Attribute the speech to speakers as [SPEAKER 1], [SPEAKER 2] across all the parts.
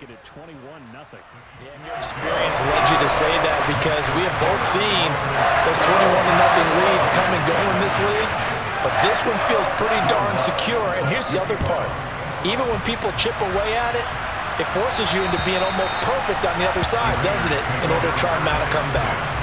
[SPEAKER 1] make it at 21-0.
[SPEAKER 2] Yeah, and your experience led you to say that because we have both seen those 21-0 leads come and go in this league. But this one feels pretty darn secure. And here's the other part. Even when people chip away at it, it forces you into being almost perfect on the other side, doesn't it, in order to try and mount a comeback.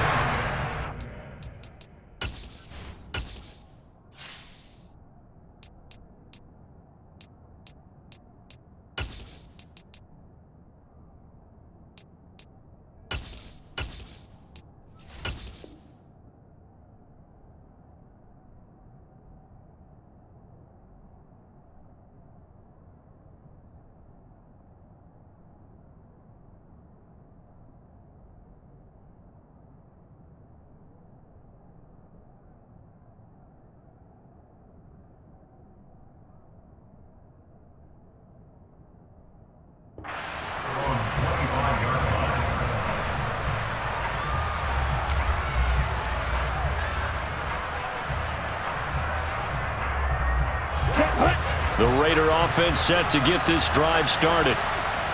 [SPEAKER 1] The Raider offense set to get this drive started.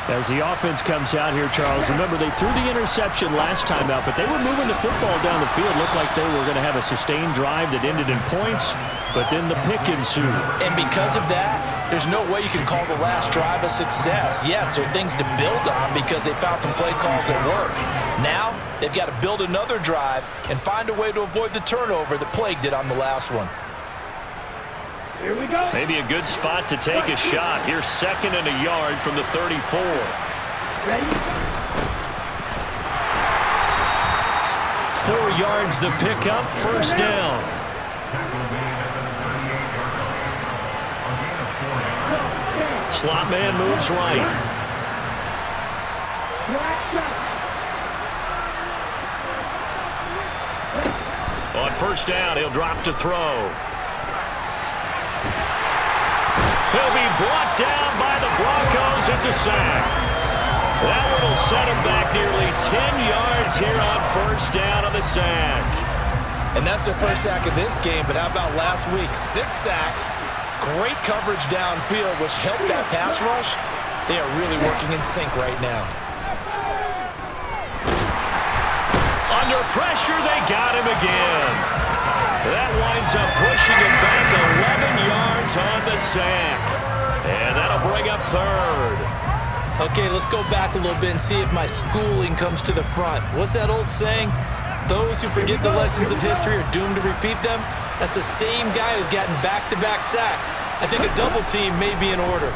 [SPEAKER 1] As the offense comes out here, Charles, remember they threw the interception last time out, but they were moving the football down the field. Looked like they were going to have a sustained drive that ended in points, but then the pick ensued.
[SPEAKER 2] And because of that, there's no way you can call the last drive a success. Yes, there are things to build on because they found some play calls that work. Now, they've got to build another drive and find a way to avoid the turnover that plagued it on the last one.
[SPEAKER 1] Here we go. Maybe a good spot to take a shot. Here's 2nd and a yard from the 34. Ready? 4 yards the pickup, first down. Slot man moves right. On first down, he'll drop to throw. He'll be brought down by the Broncos. It's a sack. That one will set him back nearly 10 yards here on first down on the sack.
[SPEAKER 2] And that's their first sack of this game, but how about last week? 6 sacks, great coverage downfield, which helped that pass rush. They are really working in sync right now.
[SPEAKER 1] Under pressure, they got him again. That winds up pushing him back 11 yards on the sack. And that'll bring up 3rd.
[SPEAKER 2] Okay, let's go back a little bit and see if my schooling comes to the front. What's that old saying? Those who forget the lessons of history are doomed to repeat them. That's the same guy who's gotten back-to-back sacks. I think a double team may be in order.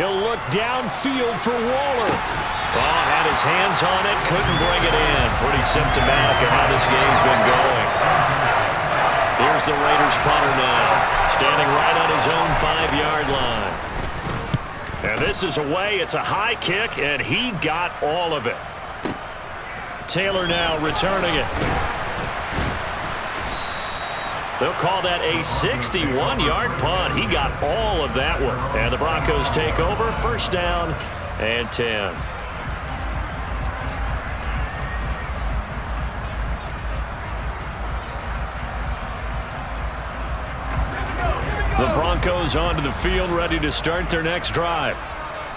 [SPEAKER 1] He'll look downfield for Waller. Oh, had his hands on it, couldn't bring it in. Pretty symptomatic of how this game's been going. Here's the Raiders punter now, standing right on his own 5-yard line. And this is away. It's a high kick, and he got all of it. Taylor now returning it. They'll call that a 61-yard punt. He got all of that one. And the Broncos take over, first down and 10. The Broncos onto the field, ready to start their next drive.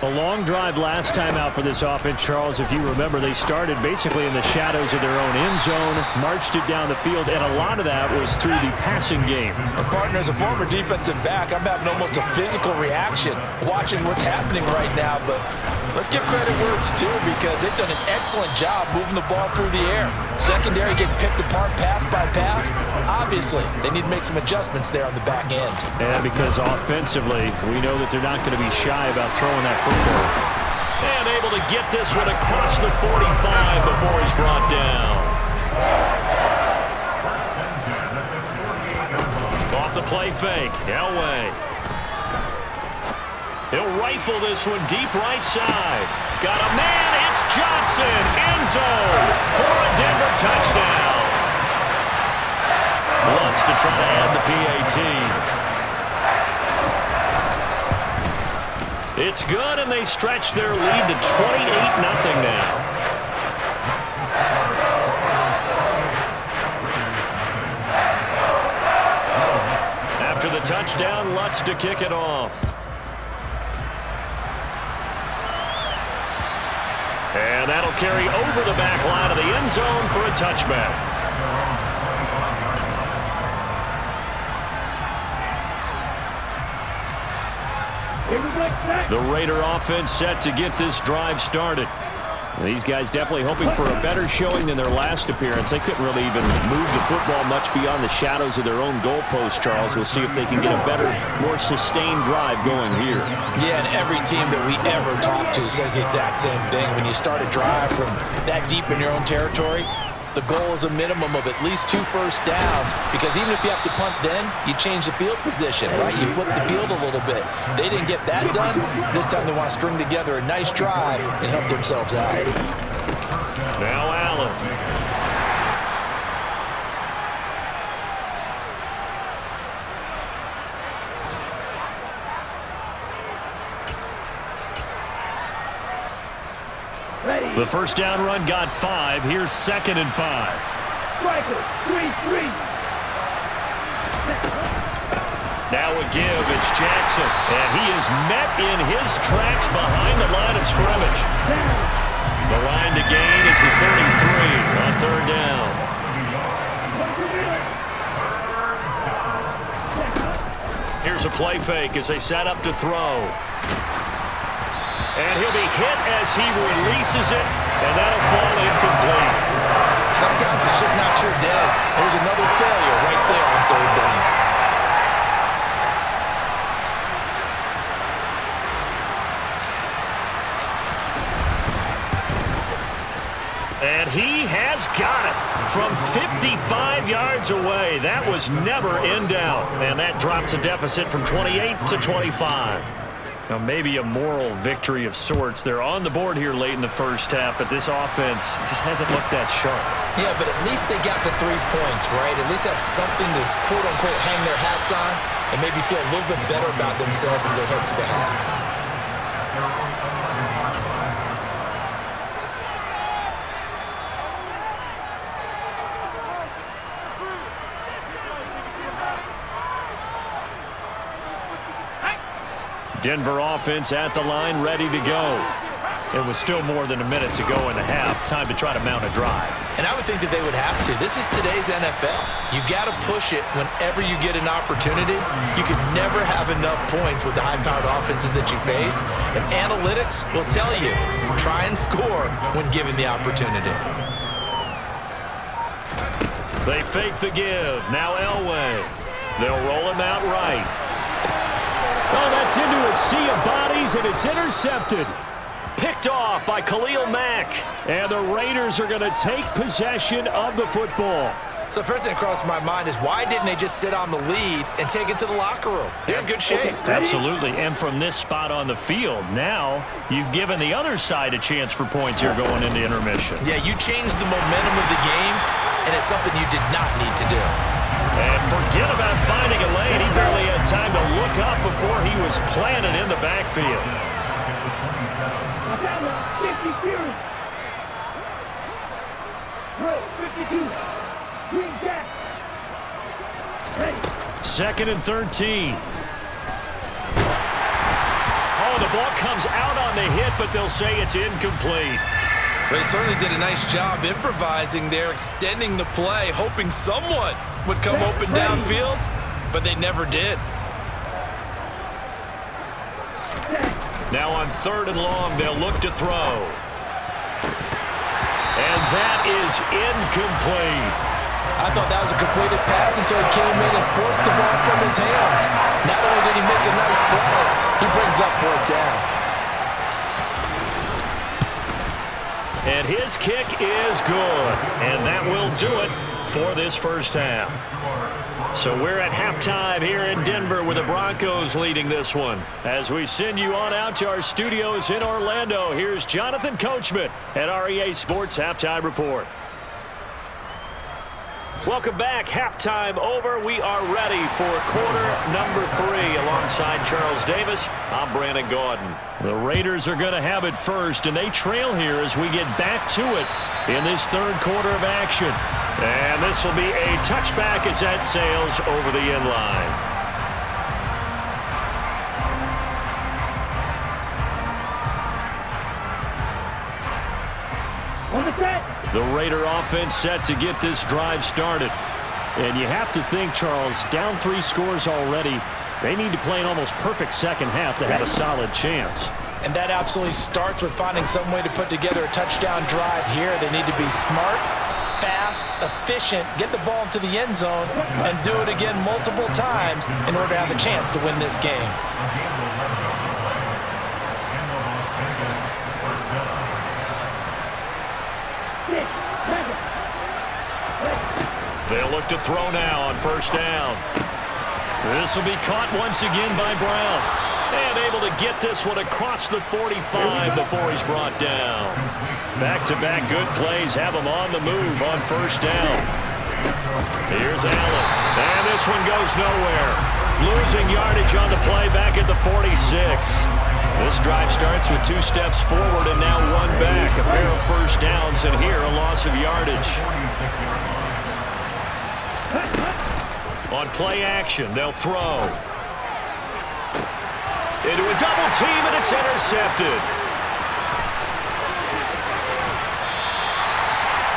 [SPEAKER 1] A long drive last time out for this offense, Charles. If you remember, they started basically in the shadows of their own end zone, marched it down the field, and a lot of that was through the passing game.
[SPEAKER 2] Partner, as a former defensive back, I'm having almost a physical reaction watching what's happening right now, but let's give credit where it's due because they've done an excellent job moving the ball through the air. Secondary getting picked apart pass by pass. Obviously, they need to make some adjustments there on the back end.
[SPEAKER 1] And because offensively, we know that they're not going to be shy about throwing that football. And able to get this one across the 45 before he's brought down. Off the play fake, Elway. He'll rifle this one deep right side. Got a man, it's Johnson, end zone for a Denver touchdown. Wants to try to add the PAT. It's good, and they stretch their lead to 28-0 now. After the touchdown, Lutz to kick it off. And that'll carry over the back line of the end zone for a touchback. The Raider offense set to get this drive started. These guys definitely hoping for a better showing than their last appearance. They couldn't really even move the football much beyond the shadows of their own goalpost, Charles. We'll see if they can get a better, more sustained drive going here.
[SPEAKER 2] Yeah, and every team that we ever talk to says the exact same thing. When you start a drive from that deep in your own territory, the goal is a minimum of at least 2 first downs, because even if you have to punt then, you change the field position, right? You flip the field a little bit. They didn't get that done. This time they want to string together a nice drive and help themselves out.
[SPEAKER 1] Now Allen. The first down run got 5. Here's 2nd and 5.
[SPEAKER 3] Striker, 3-3.
[SPEAKER 1] Now a give. It's Jackson. And he is met in his tracks behind the line of scrimmage. The line to gain is the 33 on 3rd down. Here's a play fake as they set up to throw. And he'll be hit as he releases it, and that'll fall incomplete.
[SPEAKER 2] Sometimes it's just not your day. There's another failure right there on 3rd down.
[SPEAKER 1] And he has got it from 55 yards away. That was never in doubt. And that drops a deficit from 28 to 25. Now, maybe a moral victory of sorts. They're on the board here late in the first half, but this offense just hasn't looked that sharp.
[SPEAKER 2] Yeah, but at least they got the 3 points, right? At least have something to, quote-unquote, hang their hats on and maybe feel a little bit better about themselves as they head to the half.
[SPEAKER 1] Denver offense at the line, ready to go. It was still more than a minute to go in the half. Time to try to mount a drive.
[SPEAKER 2] And I would think that they would have to. This is today's NFL. You got to push it whenever you get an opportunity. You could never have enough points with the high-powered offenses that you face. And analytics will tell you, try and score when given the opportunity.
[SPEAKER 1] They fake the give. Now Elway. They'll roll him out right. Oh, that's into a sea of bodies, and it's intercepted. Picked off by Khalil Mack. And the Raiders are going to take possession of the football.
[SPEAKER 2] So the first thing that crossed my mind is, why didn't they just sit on the lead and take it to the locker room? They're in good shape.
[SPEAKER 1] Absolutely. And from this spot on the field, now you've given the other side a chance for points here going into intermission.
[SPEAKER 2] Yeah, you changed the momentum of the game, and it's something you did not need to do.
[SPEAKER 1] And forget about finding a lane. He barely had time to look up before he was planted in the backfield. 2nd and 13. Oh, the ball comes out on the hit, but they'll say it's incomplete.
[SPEAKER 2] They certainly did a nice job improvising there, extending the play, hoping someone would come open downfield, but they never did.
[SPEAKER 1] Now on 3rd and long, they'll look to throw. And that is incomplete.
[SPEAKER 2] I thought that was a completed pass until he came in and forced the ball from his hands. Not only did he make a nice play, he brings up 4th down.
[SPEAKER 1] And his kick is good. And that will do it for this first half. So we're at halftime here in Denver with the Broncos leading this one. As we send you on out to our studios in Orlando, here's Jonathan Coachman at REA Sports Halftime Report. Welcome back. Halftime over. We are ready for quarter number 3. Alongside Charles Davis, I'm Brandon Gaudin. The Raiders are going to have it first, and they trail here as we get back to it in this 3rd quarter of action. And this will be a touchback as that sails over the end line.
[SPEAKER 3] On the set.
[SPEAKER 1] The Raider offense set to get this drive started. And you have to think, Charles, down 3 scores already. They need to play an almost perfect second half to have a solid chance.
[SPEAKER 2] And that absolutely starts with finding some way to put together a touchdown drive here. They need to be smart, fast, efficient, get the ball into the end zone, and do it again multiple times in order to have a chance to win this game.
[SPEAKER 1] They'll look to throw now on first down. This will be caught once again by Brown. And able to get this one across the 45 before he's brought down. Back-to-back good plays have him on the move on first down. Here's Allen. And this one goes nowhere. Losing yardage on the play back at the 46. This drive starts with 2 steps forward and now 1 back. A pair of first downs, and here a loss of yardage. On play action, they'll throw. Into a double team, and it's intercepted.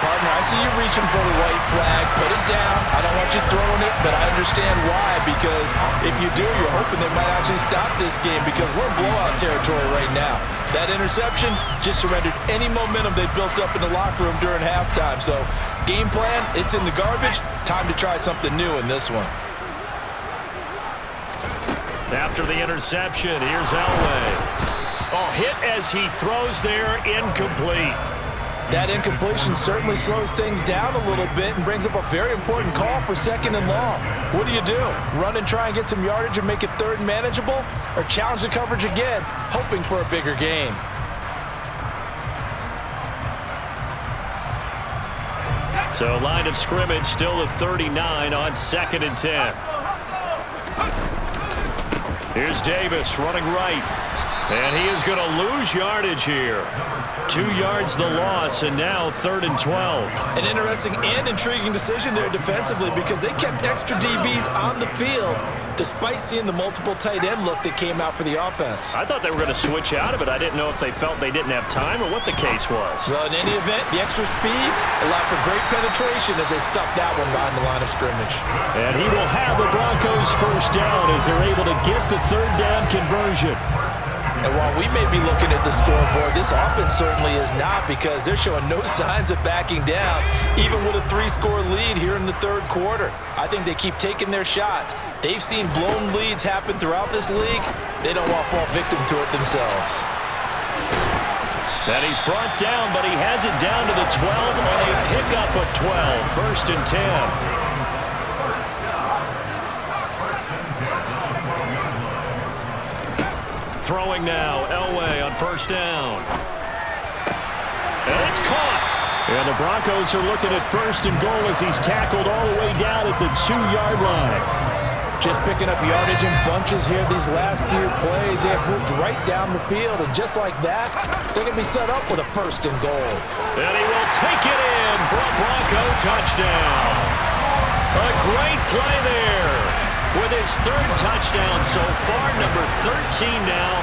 [SPEAKER 2] Partner, I see you reaching for the white flag. Put it down. I don't want you throwing it, but I understand why. Because if you do, you're hoping they might actually stop this game, because we're in blowout territory right now. That interception just surrendered any momentum they built up in the locker room during halftime. So, game plan, it's in the garbage. Time to try something new in this one.
[SPEAKER 1] After the interception, here's Elway. Oh, hit as he throws there, incomplete.
[SPEAKER 2] That incompletion certainly slows things down a little bit and brings up a very important call for second and long. What do? Run and try and get some yardage and make it third and manageable? Or challenge the coverage again, hoping for a bigger gain?
[SPEAKER 1] So line of scrimmage still at 39 on 2nd and 10. Here's Davis running right. And he is going to lose yardage here. 2 yards the loss, and now 3rd and 12.
[SPEAKER 2] An interesting and intriguing decision there defensively, because they kept extra DBs on the field despite seeing the multiple tight end look that came out for the offense.
[SPEAKER 1] I thought they were going to switch out of it. I didn't know if they felt they didn't have time or what the case was.
[SPEAKER 2] Well, in any event, the extra speed allowed for great penetration as they stuffed that one behind the line of scrimmage.
[SPEAKER 1] And he will have the Broncos first down as they're able to get the 3rd down conversion.
[SPEAKER 2] And while we may be looking at the scoreboard, this offense certainly is not, because they're showing no signs of backing down, even with a 3-score lead here in the 3rd quarter. I think they keep taking their shots. They've seen blown leads happen throughout this league. They don't want to fall victim to it themselves.
[SPEAKER 1] And he's brought down, but he has it down to the 12 on a pickup of 12. 1st and 10. Throwing now, Elway on first down. And it's caught. And the Broncos are looking at 1st and goal as he's tackled all the way down at the 2-yard line.
[SPEAKER 2] Just picking up yardage in bunches here these last few plays. They have moved right down the field, and just like that, they're going to be set up with a 1st and goal.
[SPEAKER 1] And he will take it in for a Bronco touchdown. A great play there. With his 3rd touchdown so far, number 13 now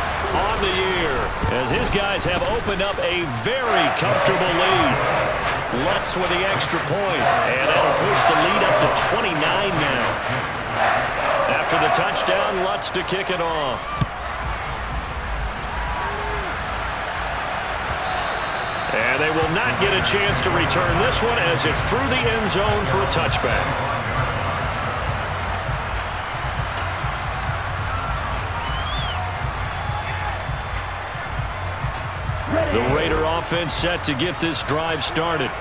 [SPEAKER 1] on the year, as his guys have opened up a very comfortable lead. Lutz with the extra point, and that'll push the lead up to 29 now. After the touchdown, Lutz to kick it off. And they will not get a chance to return this one, as it's through the end zone for a touchback. The Raider offense set to get this drive started.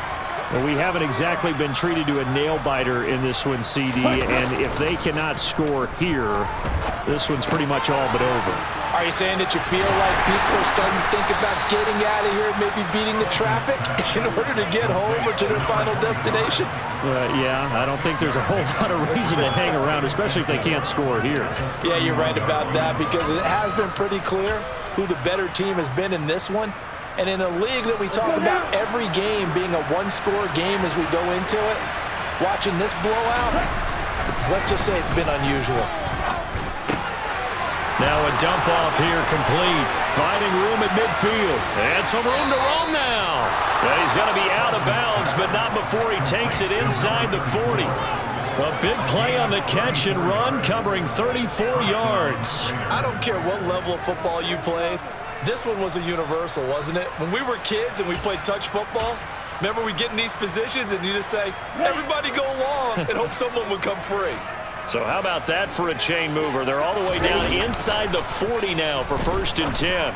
[SPEAKER 1] Well, we haven't exactly been treated to a nail-biter in this one, CD, and if they cannot score here, this one's pretty much all but over.
[SPEAKER 2] Are you saying that you feel like people are starting to think about getting out of here, maybe beating the traffic in order to get home or to their final destination?
[SPEAKER 1] Yeah, I don't think there's a whole lot of reason to hang around, especially if they can't score here.
[SPEAKER 2] Yeah, you're right about that, because it has been pretty clear who the better team has been in this one. And in a league that we talk about every game being a 1-score game as we go into it, watching this blowout, let's just say it's been unusual.
[SPEAKER 1] Now a dump off here complete. Finding room at at midfield. And some room to roam now. And he's going to be out of bounds, but not before he takes it inside the 40. A big play on the catch and run, covering 34 yards.
[SPEAKER 2] I don't care what level of football you played. This one was a universal, wasn't it? When we were kids and we played touch football, remember we get in these positions and you just say, everybody go long, and hope someone would come free.
[SPEAKER 1] So how about that for a chain mover? They're all the way down inside the 40 now for 1st and 10.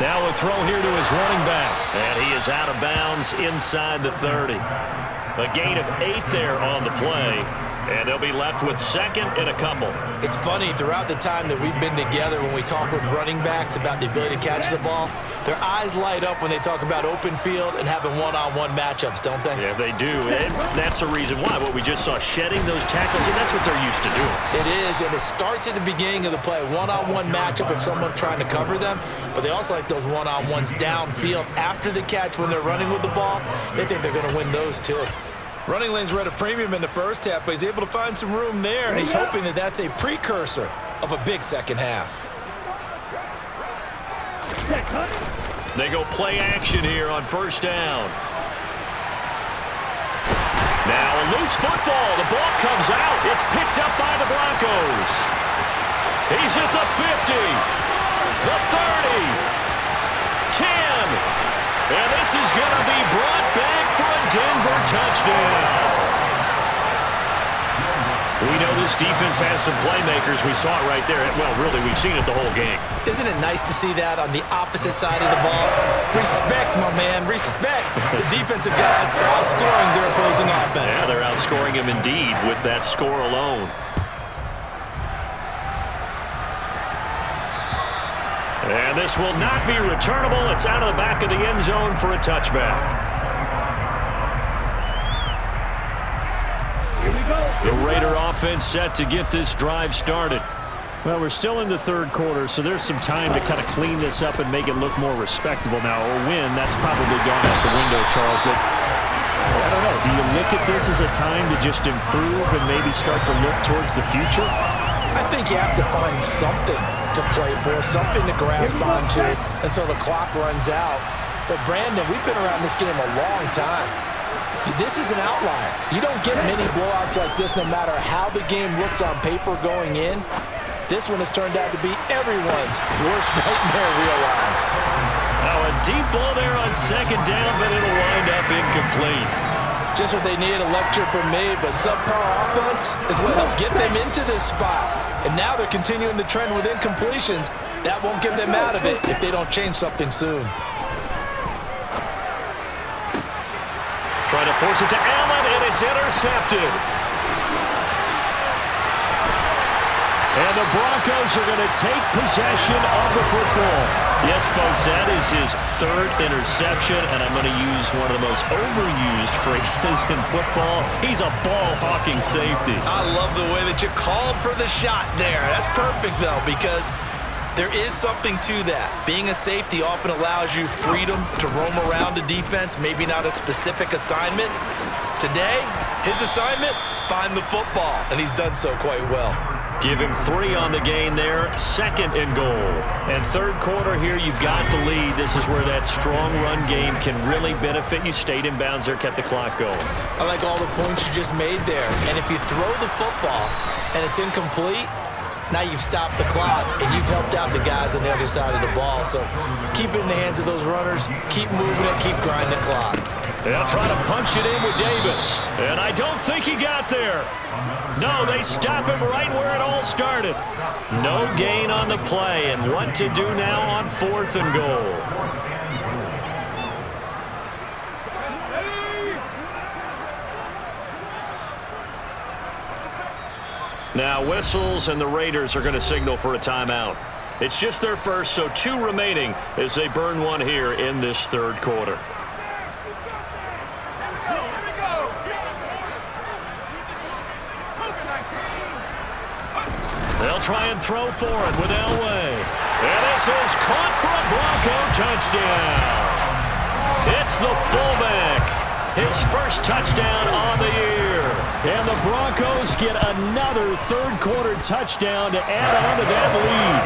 [SPEAKER 1] Now a throw here to his running back. And he is out of bounds inside the 30. A gain of 8 there on the play. And they'll be left with 2nd and a couple.
[SPEAKER 2] It's funny, throughout the time that we've been together, when we talk with running backs about the ability to catch the ball, their eyes light up when they talk about open field and having one-on-one matchups, don't they?
[SPEAKER 1] Yeah, they do. And that's the reason why. What we just saw, shedding those tackles, and that's what they're used to doing.
[SPEAKER 2] It is, and it starts at the beginning of the play. One-on-one matchup if someone's trying to cover them, but they also like those one-on-ones downfield after the catch when they're running with the ball. They think they're going to win those too. Running lanes were at a premium in the first half, but he's able to find some room there, and he's hoping that that's a precursor of a big second half.
[SPEAKER 1] They go play action here on 1st down. Now a loose football. The ball comes out. It's picked up by the Broncos. He's at the 50, the 30, 10. And this is going to be brought back for a Denver touchdown. We know this defense has some playmakers. We saw it right there. Well, really, we've seen it the whole game.
[SPEAKER 2] Isn't it nice to see that on the opposite side of the ball? Respect, my man, respect. The defensive guys are outscoring their opposing offense.
[SPEAKER 1] Yeah, they're outscoring him indeed with that score alone. And this will not be returnable. It's out of the back of the end zone for a touchback.
[SPEAKER 3] Here we go.
[SPEAKER 1] The Raider offense set to get this drive started. Well, we're still in the 3rd quarter, so there's some time to kind of clean this up and make it look more respectable now. Or win, that's probably gone out the window, Charles. But I don't know. Do you look at this as a time to just improve and maybe start to look towards the future?
[SPEAKER 2] I think you have to find something to play for, something to grasp onto until the clock runs out. But, Brandon, we've been around this game a long time. This is an outlier. You don't get many blowouts like this no matter how the game looks on paper going in. This one has turned out to be everyone's worst nightmare realized.
[SPEAKER 1] Now a deep ball there on 2nd down, but it'll wind up incomplete.
[SPEAKER 2] Just what they need, a lecture from me, but subpar offense is what helped get them into this spot. And now they're continuing the trend with incompletions. That won't get them out of it if they don't change something soon.
[SPEAKER 1] Trying to force it to Allen, and it's intercepted. And the Broncos are going to take possession of the football. Yes, folks, that is his 3rd interception, and I'm going to use one of the most overused phrases in football. He's a ball-hawking safety.
[SPEAKER 2] I love the way that you called for the shot there. That's perfect, though, because there is something to that. Being a safety often allows you freedom to roam around a defense, maybe not a specific assignment. Today, his assignment, find the football, and he's done so quite well.
[SPEAKER 1] Give him 3 on the gain there, 2nd and goal. And 3rd quarter here, you've got the lead. This is where that strong run game can really benefit you. Stayed in bounds there, kept the clock going.
[SPEAKER 2] I like all the points you just made there. And if you throw the football and it's incomplete, now you've stopped the clock and you've helped out the guys on the other side of the ball. So keep it in the hands of those runners, keep moving it, keep grinding the clock.
[SPEAKER 1] They'll try to punch it in with Davis. And I don't think he got there. No, they stop him right where it all started. No gain on the play, and what to do now on 4th and goal. Now whistles, and the Raiders are going to signal for a timeout. It's just their first, so 2 remaining as they burn one here in this 3rd quarter. They'll try and throw for it with Elway. And this is caught for a Bronco touchdown. It's the fullback. His first touchdown on the year. And the Broncos get another 3rd quarter touchdown to add on to that lead.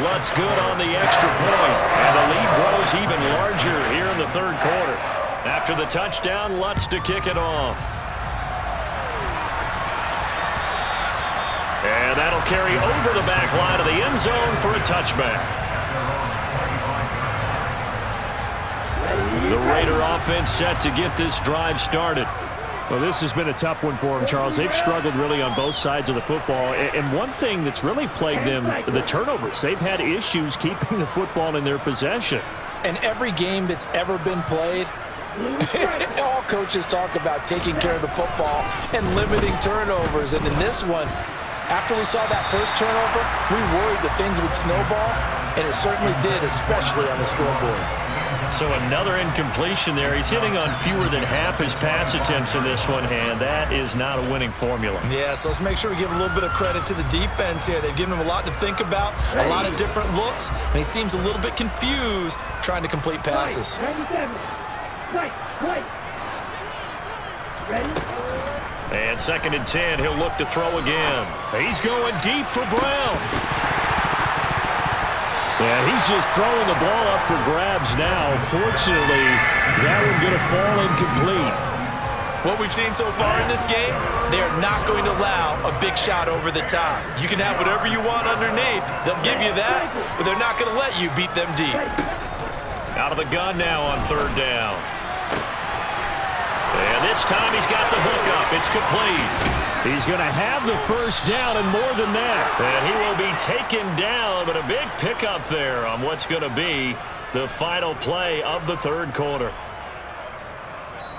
[SPEAKER 1] Lutz good on the extra point, and the lead grows even larger here in the third quarter. After the touchdown, Lutz to kick it off. And that'll carry over the back line of the end zone for a touchback. The Raider offense set to get this drive started.
[SPEAKER 4] Well, this has been a tough one for them, Charles. They've struggled really on both sides of the football. And one thing that's really plagued them, the turnovers. They've had issues keeping the football in their possession.
[SPEAKER 2] And every game that's ever been played, all coaches talk about taking care of the football and limiting turnovers. And in this one, after we saw that first turnover, we worried that things would snowball, and it certainly did, especially on the scoreboard.
[SPEAKER 1] So another incompletion there. He's hitting on fewer than half his pass attempts in this one, and that is not a winning formula.
[SPEAKER 2] Yeah, so let's make sure we give a little bit of credit to the defense here. They've given him a lot to think about, a lot of different looks, and he seems a little bit confused trying to complete passes.
[SPEAKER 1] And 2nd and 10, he'll look to throw again. He's going deep for Brown.
[SPEAKER 4] Yeah, he's just throwing the ball up for grabs now. Fortunately, that one going to fall incomplete.
[SPEAKER 2] What we've seen so far in this game, they are not going to allow a big shot over the top. You can have whatever you want underneath. They'll give you that, but they're not going to let you beat them deep.
[SPEAKER 1] Out of the gun now on 3rd down. And this time he's got the hook up. It's complete.
[SPEAKER 4] He's going to have the first down and more than that.
[SPEAKER 1] And he will be taken down, but a big pickup there on what's going to be the final play of the third quarter.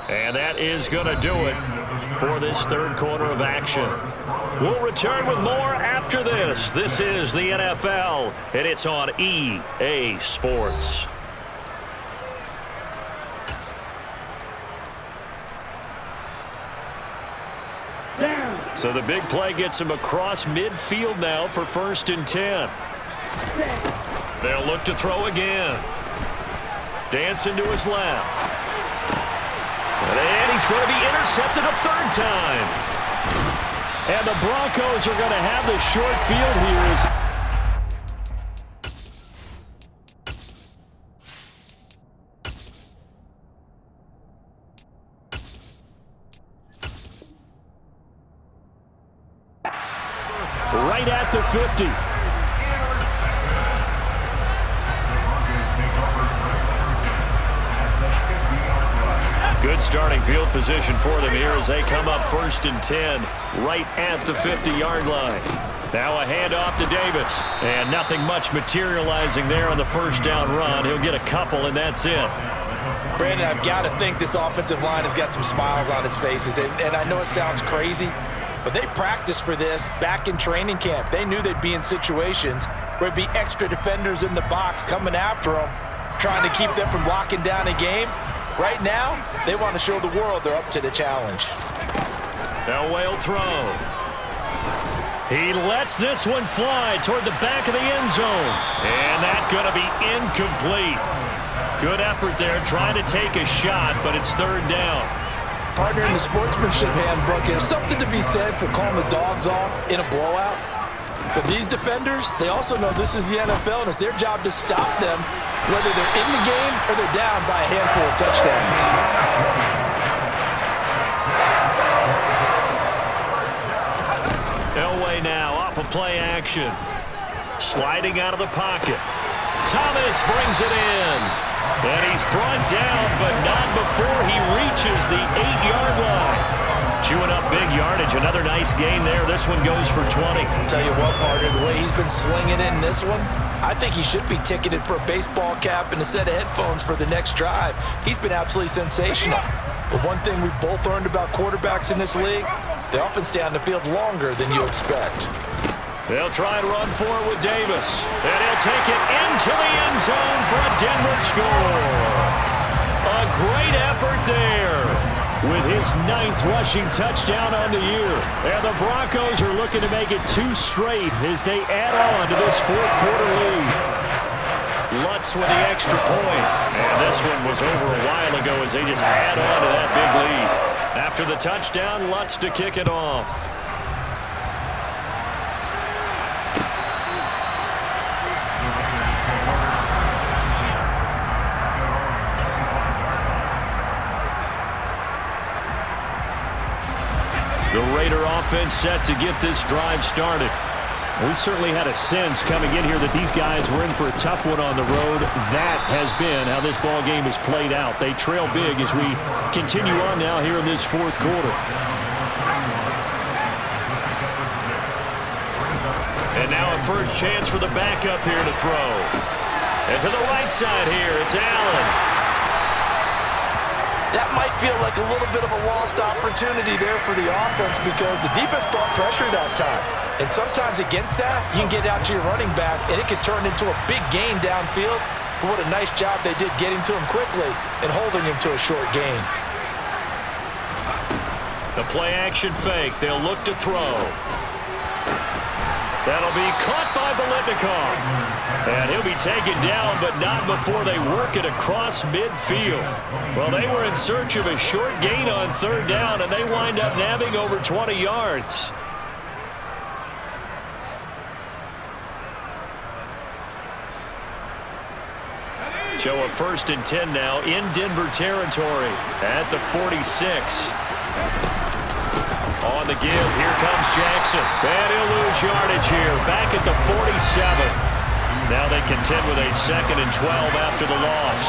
[SPEAKER 1] And that is going to do it for this third quarter of action. We'll return with more after this. This is the NFL, and it's on EA Sports. So the big play gets him across midfield now for 1st and 10. They'll look to throw again. Dancing to his left. And he's going to be intercepted a 3rd time.
[SPEAKER 4] And the Broncos are going to have the short field here. Right at the 50.
[SPEAKER 1] Good starting field position for them here as they come up 1st and 10 right at the 50-yard line. Now a handoff to Davis. And nothing much materializing there on the first down run. He'll get a couple, and that's it.
[SPEAKER 2] Brandon, I've got to think this offensive line has got some smiles on its faces. And I know it sounds crazy, but they practiced for this back in training camp. They knew they'd be in situations where there'd be extra defenders in the box coming after them, trying to keep them from locking down a game. Right now, they want to show the world they're up to the challenge.
[SPEAKER 1] Elway will throw. He lets this one fly toward the back of the end zone. And that's going to be incomplete. Good effort there trying to take a shot, but it's 3rd down.
[SPEAKER 2] Partner, in the sportsmanship handbook, there's something to be said for calling the dogs off in a blowout. But these defenders, they also know this is the NFL, and it's their job to stop them, whether they're in the game or they're down by a handful of touchdowns.
[SPEAKER 1] Elway now off of play action. Sliding out of the pocket. Thomas brings it in. And he's brought down, but not before he reaches the 8-yard line. Chewing up big yardage. Another nice gain there. This one goes for 20.
[SPEAKER 2] Tell you what, partner, the way he's been slinging in this one, I think he should be ticketed for a baseball cap and a set of headphones for the next drive. He's been absolutely sensational. But one thing we've both learned about quarterbacks in this league, they often stay on the field longer than you expect.
[SPEAKER 1] They'll try and run for it with Davis. And he'll take it into the end zone for a Denver score. A great effort there.
[SPEAKER 4] With his 9th rushing touchdown on the year. And the Broncos are looking to make it 2 straight as they add on to this 4th quarter lead.
[SPEAKER 1] Lutz with the extra point. And this one was over a while ago as they just add on to that big lead. After the touchdown, Lutz to kick it off. Raider offense set to get this drive started.
[SPEAKER 4] We certainly had a sense coming in here that these guys were in for a tough one on the road. That has been how this ball game has played out. They trail big as we continue on now here in this fourth quarter.
[SPEAKER 1] And now a first chance for the backup here to throw. And to the right side here, it's Allen.
[SPEAKER 2] That might feel like a little bit of a lost opportunity there for the offense because the defense brought pressure that time. And sometimes against that, you can get out to your running back, and it can turn into a big gain downfield. But what a nice job they did getting to him quickly and holding him to a short gain.
[SPEAKER 1] The play-action fake. They'll look to throw. That'll be caught by Biletnikoff. And he'll be taken down, but not before they work it across midfield. Well, they were in search of a short gain on third down, and they wind up nabbing over 20 yards. So a 1st and 10 now in Denver territory at the 46. On the give, here comes Jackson. And he'll lose yardage here, back at the 47. Now they contend with a 2nd and 12 after the loss.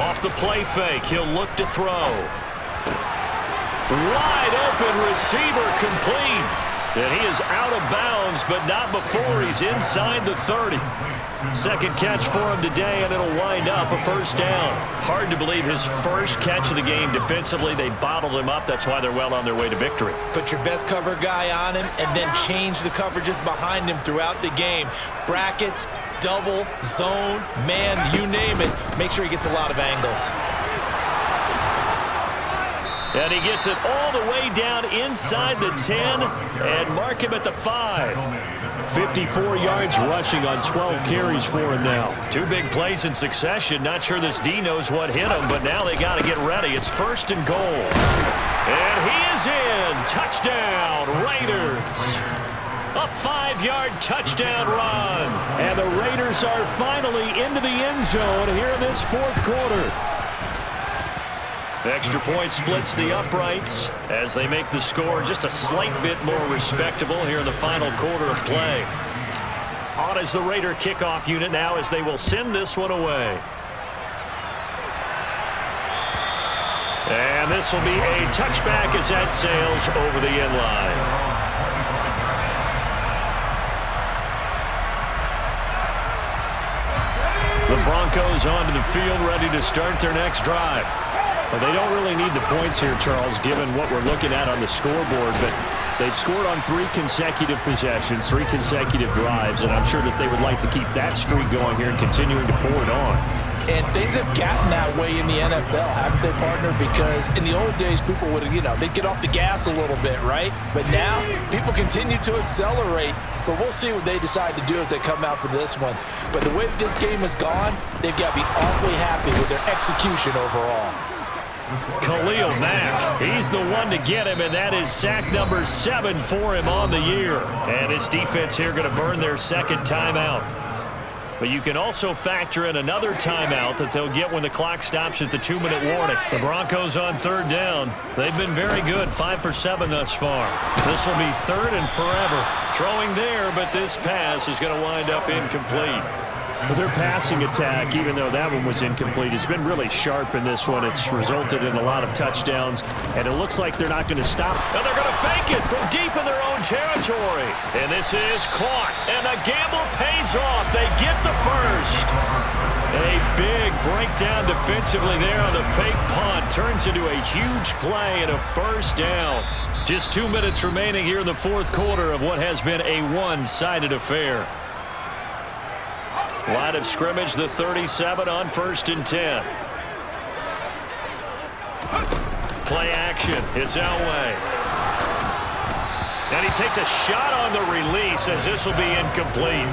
[SPEAKER 1] Off the play fake, he'll look to throw. Wide open receiver complete. And he is out of bounds, but not before he's inside the 30. Second catch for him today, and it'll wind up a first down. Hard to believe his first catch of the game defensively. They bottled him up. That's why they're well on their way to victory.
[SPEAKER 2] Put your best cover guy on him and then change the coverages behind him throughout the game. Brackets, double, zone, man, you name it. Make sure he gets a lot of angles.
[SPEAKER 1] And he gets it all the way down inside the 10 and mark him at the 5.
[SPEAKER 4] 54 yards rushing on 12 carries for him now.
[SPEAKER 1] 2 big plays in succession. Not sure this D knows what hit him, but now they got to get ready. It's 1st and goal. And he is in. Touchdown, Raiders. A 5-yard touchdown run.
[SPEAKER 4] And the Raiders are finally into the end zone here in this fourth quarter.
[SPEAKER 1] Extra point splits the uprights as they make the score just a slight bit more respectable here in the final quarter of play. On is the Raider kickoff unit now as they will send this one away. And this will be a touchback as that sails over the end line. The Broncos onto the field ready to start their next drive.
[SPEAKER 4] Well, they don't really need the points here, Charles, given what we're looking at on the scoreboard, but they've scored on 3 consecutive possessions, 3 consecutive drives, and I'm sure that they would like to keep that streak going here and continuing to pour it on.
[SPEAKER 2] And things have gotten that way in the NFL, haven't they, partner? Because in the old days, people would, they'd get off the gas a little bit, right? But now, people continue to accelerate, but we'll see what they decide to do as they come out for this one. But the way that this game has gone, they've got to be awfully happy with their execution overall.
[SPEAKER 1] Khalil Mack, he's the one to get him, and that is sack number 7 for him on the year. And his defense here going to burn their 2nd timeout. But you can also factor in another timeout that they'll get when the clock stops at the 2-minute warning. The Broncos on 3rd down. They've been very good, 5 for 7 thus far. This will be 3rd and forever. Throwing there, but this pass is going to wind up incomplete.
[SPEAKER 4] But their passing attack, even though that one was incomplete, has been really sharp in this one. It's resulted in a lot of touchdowns, and it looks like they're not going to stop.
[SPEAKER 1] And they're going to fake it from deep in their own territory. And this is caught, and the gamble pays off. They get the first. A big breakdown defensively there on the fake punt. Turns into a huge play and a first down. Just 2 minutes remaining here in the fourth quarter of what has been a one-sided affair. Line of scrimmage, the 37 on 1st and 10. Play action. It's Elway. And he takes a shot on the release as this will be incomplete.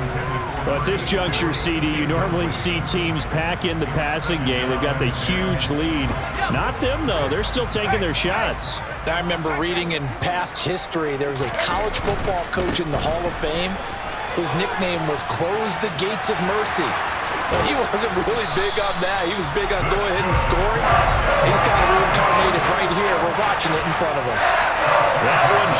[SPEAKER 4] Well, at this juncture, CD, you normally see teams pack in the passing game. They've got the huge lead. Not them, though. They're still taking their shots.
[SPEAKER 2] I remember reading in past history, there was a college football coach in the Hall of Fame whose nickname was Close the Gates of Mercy. Well, he wasn't really big on that. He was big on going ahead and scoring. He's kind of reincarnated right here. We're watching it in front of us.
[SPEAKER 1] That one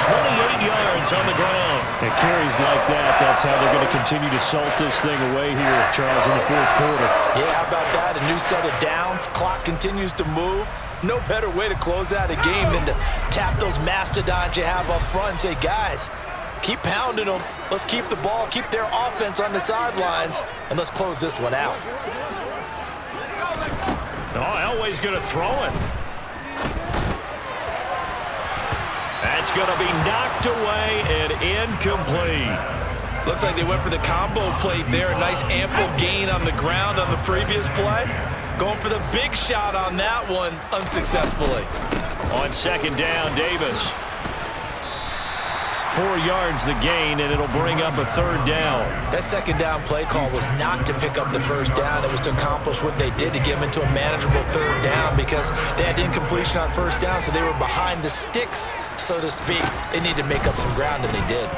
[SPEAKER 1] 28 yards on the ground.
[SPEAKER 4] And carries like that, that's how they're going to continue to salt this thing away here, Charles, in the fourth quarter.
[SPEAKER 2] Yeah, how about that? A new set of downs. Clock continues to move. No better way to close out a game than to tap those mastodons you have up front and say, guys, keep pounding them. Let's keep the ball, keep their offense on the sidelines, and let's close this one out.
[SPEAKER 1] Oh, Elway's going to throw it. That's going to be knocked away and incomplete.
[SPEAKER 2] Looks like they went for the combo plate there. A nice ample gain on the ground on the previous play. Going for the big shot on that one unsuccessfully.
[SPEAKER 1] On second down, Davis. 4 yards the gain, and it'll bring up a third down.
[SPEAKER 2] That second down play call was not to pick up the first down. It was to accomplish what they did to get them into a manageable third down because they had incompletion on first down, so they were behind the sticks, so to speak. They needed to make up some ground, and they did.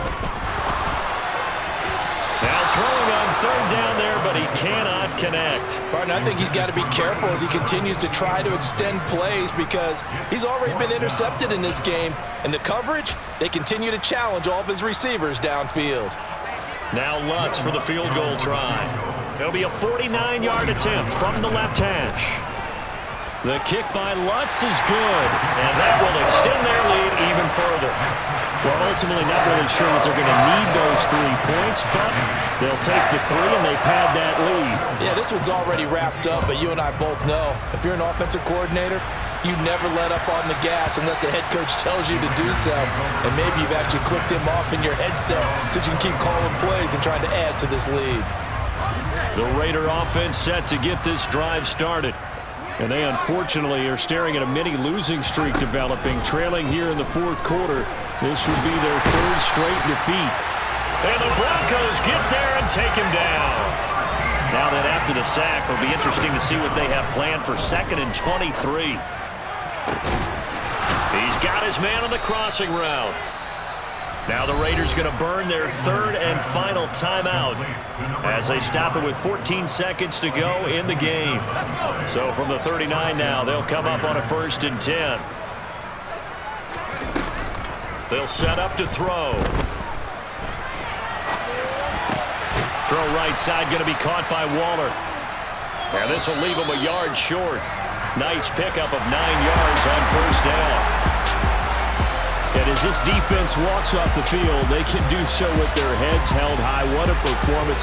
[SPEAKER 1] Now throwing on third down there, but he cannot connect.
[SPEAKER 2] Barton, I think he's got to be careful as he continues to try to extend plays because he's already been intercepted in this game. And the coverage, they continue to challenge all of his receivers downfield.
[SPEAKER 1] Now Lutz for the field goal try. It'll be a 49-yard attempt from the left hash. The kick by Lutz is good, and that will extend their lead even further.
[SPEAKER 4] Well, ultimately not really sure that they're going to need those 3 points, but they'll take the 3 and they pad that lead.
[SPEAKER 2] Yeah, this one's already wrapped up, but you and I both know if you're an offensive coordinator, you never let up on the gas unless the head coach tells you to do so. And maybe you've actually clicked him off in your headset so you can keep calling plays and trying to add to this lead.
[SPEAKER 1] The Raider offense set to get this drive started.
[SPEAKER 4] And they unfortunately are staring at a mini losing streak developing, trailing here in the fourth quarter. This would be their 3rd straight defeat.
[SPEAKER 1] And the Broncos get there and take him down. Now that after the sack, it'll be interesting to see what they have planned for 2nd and 23. He's got his man on the crossing route. Now the Raiders going to burn their 3rd and final timeout as they stop it with 14 seconds to go in the game. So from the 39 now, they'll come up on a 1st and 10. They'll set up to throw. Throw right side going to be caught by Waller. And this will leave him a yard short. Nice pickup of 9 yards on 1st down.
[SPEAKER 4] And as this defense walks off the field, they can do so with their heads held high. What a performance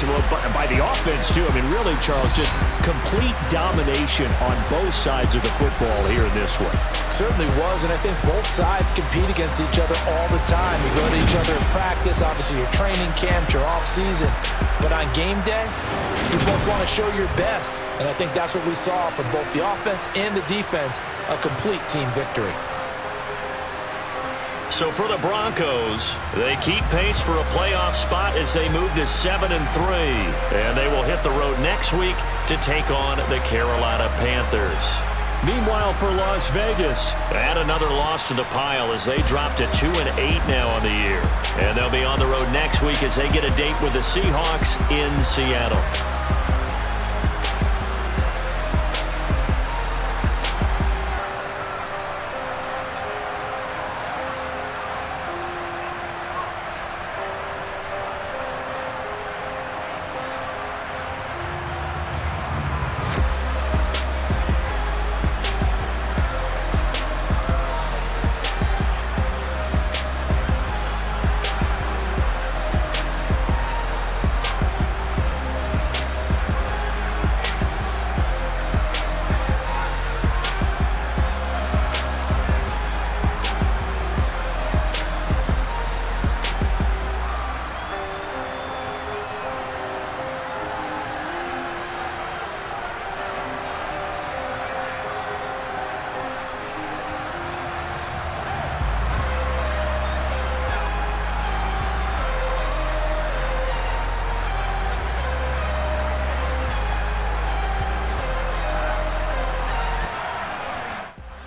[SPEAKER 4] by the offense, too. I mean, really, Charles, just complete domination on both sides of the football here in this one.
[SPEAKER 2] Certainly was, and I think both sides compete against each other all the time. You go to each other in practice, obviously your training camp, your off-season. But on game day, you both want to show your best. And I think that's what we saw from both the offense and the defense, a complete team victory.
[SPEAKER 1] So for the Broncos, they keep pace for a playoff spot as they move to 7-3. And they will hit the road next week to take on the Carolina Panthers.
[SPEAKER 4] Meanwhile, for Las Vegas,
[SPEAKER 1] add another loss to the pile as they drop to 2-8 now on the year. And they'll be on the road next week as they get a date with the Seahawks in Seattle.